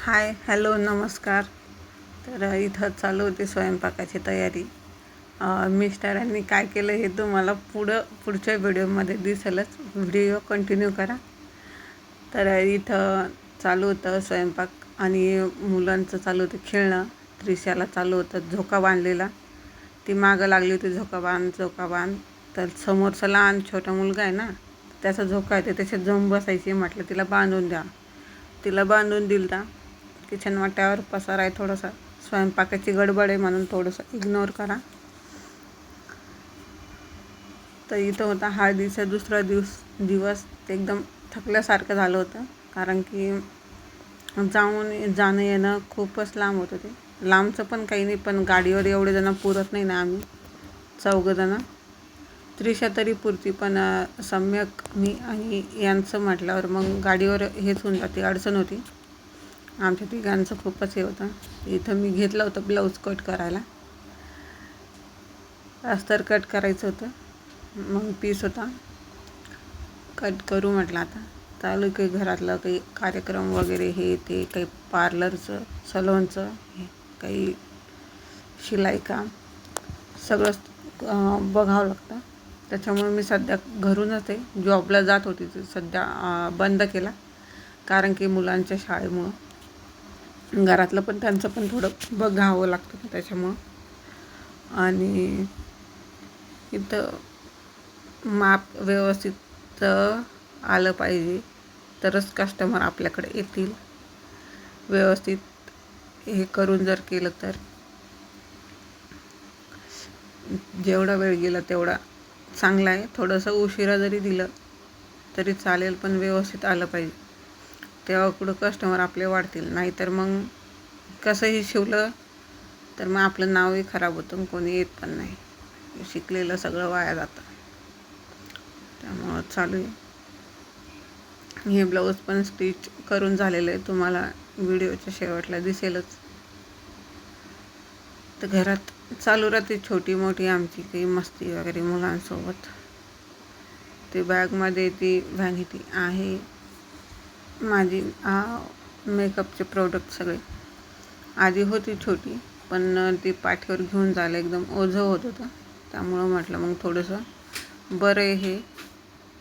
Hi hello नमस्कार. तर इथं चालू होती स्वयंपाकाची तयारी. मिस्टरांनी काय केलं हे तुम्हाला पुढच्या व्हिडिओमध्ये दिसेलच. व्हिडिओ कंटिन्यू करा. तर इथं चालू होतं स्वयंपाक आणि मुलांचं चालू होतं खेळणं. त्रिशाला चालू होतं झोका बांधलेला, ती मागं लागली होती झोका बांध. तर समोरचा लहान छोटा मुलगा आहे ना, त्याचा झोका आहे, त्याच्यात जाऊन बसायची. म्हटलं तिला बांधून द्या, तिला बांधून दिला. किचन वाट्यावर पसारा आहे थोडासा, स्वयंपाकाची गडबड आहे म्हणून थोडंसं इग्नोर करा. तर इथं होता हळदीचा दुसरा दिवस. ते एकदम थकल्यासारखं झालं होतं, कारण की जाणं येणं खूपच लांब होतं. ते लांबचं पण काही नाही, पण गाडीवर एवढे जण पुरत नाही ना, आम्ही 4 जणं. त्रिशा तरी पुरती, पण सम्यक मी आणि यांचं म्हटल्यावर मग गाडीवर हेच होऊन जाते, अडचण होती. आमच्या तिघांचं खूपच हे होतं. इथं मी घेतलं होतं ब्लाऊज कट करायला, अस्तर कट करायचं होतं. मग पीस होता, कट करू म्हटलं. आता चालू काही घरातलं काही कार्यक्रम वगैरे, हे ते काही पार्लरचं सलोनचं, काही शिलाई काम, सगळंच बघावं लागतं. त्याच्यामुळे मी सध्या घरूनच आहे. जॉबला जात होती, सध्या बंद केला, कारण की मुलांच्या शाळेमुळं घरातलं पण त्यांचं पण थोडं बघावं लागतं त्याच्यामुळं. आणि इथं माप व्यवस्थित आलं पाहिजे, तरच कस्टमर आपल्याकडे येतील. व्यवस्थित हे करून जर केलं तर जेवढा वेळ गेला तेवढा चांगला आहे. थोडंसं उशिरा जरी दिलं तरी चालेल, पण व्यवस्थित आलं पाहिजे, तेव्हा कुठं कस्टमर आपले वाढतील. नाहीतर मग कसंही शिवलं तर मग आपलं नावही खराब होतं, कोणी येत पण नाही. शिकलेलं सगळं वाया जातं. त्यामुळं चालू आहे. हे ब्लाऊज पण स्टिच करून झालेलं आहे, तुम्हाला व्हिडिओच्या शेवटला दिसेलच. तर घरात चालू राहते छोटी मोठी आमची काही मस्ती वगैरे मुलांसोबत. ते बॅगमध्ये ती व्हॅनिटी आहे माझी, मेकअपचे प्रोडक्ट सगळे. आधी होती छोटी, पण ती पाठीवर घेऊन जायला एकदम ओझं होत होतं. त्यामुळं म्हटलं मग थोडंसं बरं आहे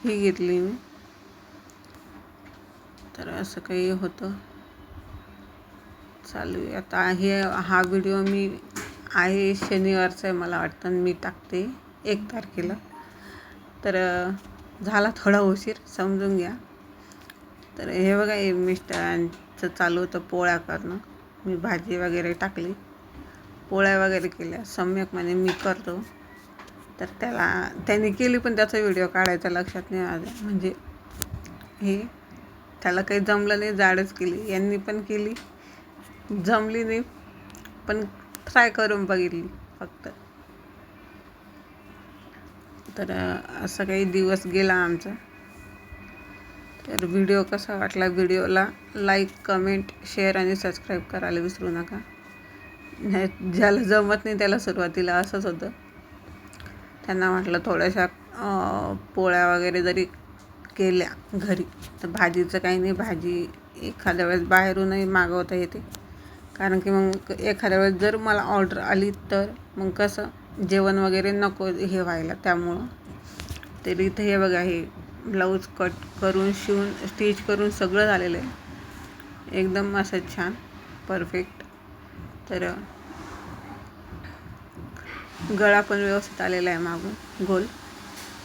ही घेतली मी. तर असं काही होतं चालू आहे. आता हा व्हिडिओ मी शनिवारचा आहे मला वाटतं, मी टाकते 1 तारखेला. तर झाला थोडा उशीर, समजून घ्या. तर हे बघा, हे मिस्टरांचं चालू होतं पोळ्या करणं. मी भाजी वगैरे टाकली, पोळ्या वगैरे केल्या. सम्यक म्हणे मी करतो, तर त्याने केली, पण त्याचा व्हिडिओ काढायचा लक्षात नाही माझ्या. म्हणजे हे त्याला काही जमलं नाही, जाडच केली. यांनी पण केली, जमली नाही, पण ट्राय करून बघितली फक्त. तर असा काही दिवस गेला आमचा. तर व्हिडिओ कसा वाटला, व्हिडिओला लाईक, कमेंट, शेअर आणि सबस्क्राईब करायला विसरू नका. ज्याला जमत नाही त्याला सुरुवातीला असंच होतं. त्यांना म्हटलं थोड्याशा पोळ्या वगैरे जरी केल्या घरी तर भाजीचं काही नाही. भाजी एखाद्या वेळेस बाहेरूनही मागवता येते, कारण की मग एखाद्या वेळेस जर मला ऑर्डर आली तर मग कसं जेवण वगैरे नको हे व्हायला. त्यामुळं तरी इथं हे बघा, हे ब्लाऊज कट करून शिवून स्टिच करून सगळं झालेलं आहे, एकदम असं छान परफेक्ट. तर गळा पण व्यवस्थित आलेला आहे मागून गोल.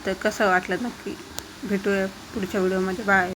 तर कसं वाटलं नक्की भेटूया पुढच्या व्हिडिओमध्ये. बाय.